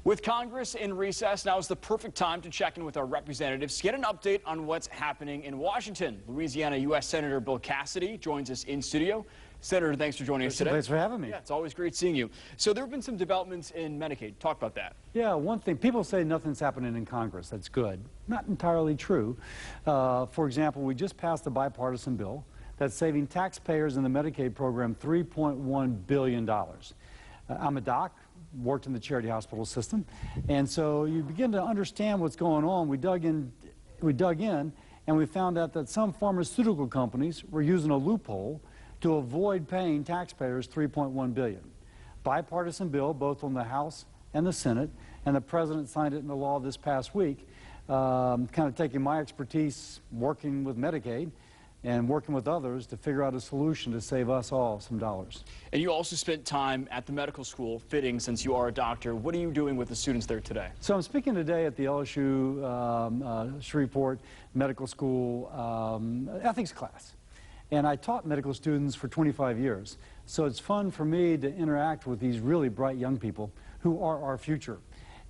With Congress in recess, now is the perfect time to check in with our representatives to get an update on what's happening in Washington. Louisiana U.S. Senator Bill Cassidy joins us in studio. Senator, thanks for joining us today. Thanks for having me. Yeah, it's always great seeing you. So there have been some developments in Medicaid. Talk about that. Yeah, one thing, people say nothing's happening in Congress. That's good. Not entirely true. For example, we just passed a bipartisan bill that's saving taxpayers in the Medicaid program $3.1 billion. I'm a doc, worked in the charity hospital system, and so you begin to understand what's going on. We dug in, and we found out that some pharmaceutical companies were using a loophole to avoid paying taxpayers $3.1 billion. Bipartisan bill, both on the House and the Senate, and the President signed it into law this past week, kind of taking my expertise working with Medicaid and working with others to figure out a solution to save us all some dollars. And you also spent time at the medical school, fitting since you are a doctor. What are you doing with the students there today? So I'm speaking today at the LSU Shreveport Medical School ethics class. And I taught medical students for 25 years. So it's fun for me to interact with these really bright young people who are our future.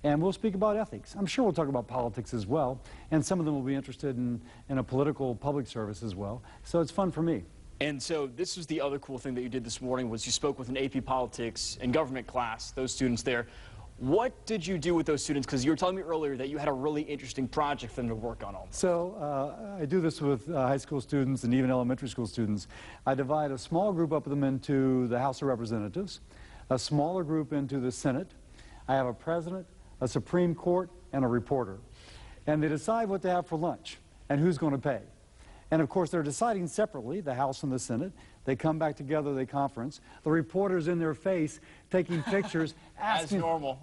And we'll speak about ethics. I'm sure we'll talk about politics as well. And some of them will be interested in a political public service as well. So it's fun for me. And so this was the other cool thing that you did this morning was you spoke with an AP Politics and Government class, those students there. What did you do with those students? Because you were telling me earlier that you had a really interesting project for them to work on. So I do this with high school students and even elementary school students. I divide a small group of them into the House of Representatives, a smaller group into the Senate. I have a president, a Supreme Court, and a reporter. And they decide what to have for lunch and who's going to pay. And of course, they're deciding separately, the House and the Senate. They come back together, they conference. The reporter's in their face taking pictures, asking,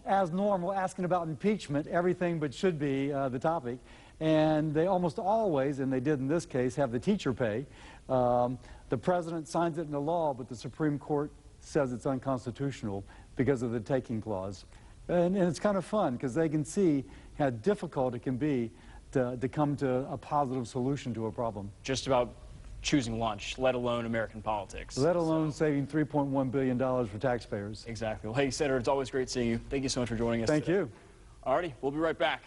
as normal, asking about impeachment, everything but should be the topic. And they almost always, and they did in this case, have the teacher pay. The president signs it into law, but the Supreme Court says it's unconstitutional because of the taking clause. And it's kind of fun because they can see how difficult it can be to come to a positive solution to a problem. Just about choosing lunch, let alone American politics. Let alone saving $3.1 billion for taxpayers. Exactly. Well, hey, Senator, it's always great seeing you. Thank you so much for joining us Thank today. you. Alrighty, we'll be right back.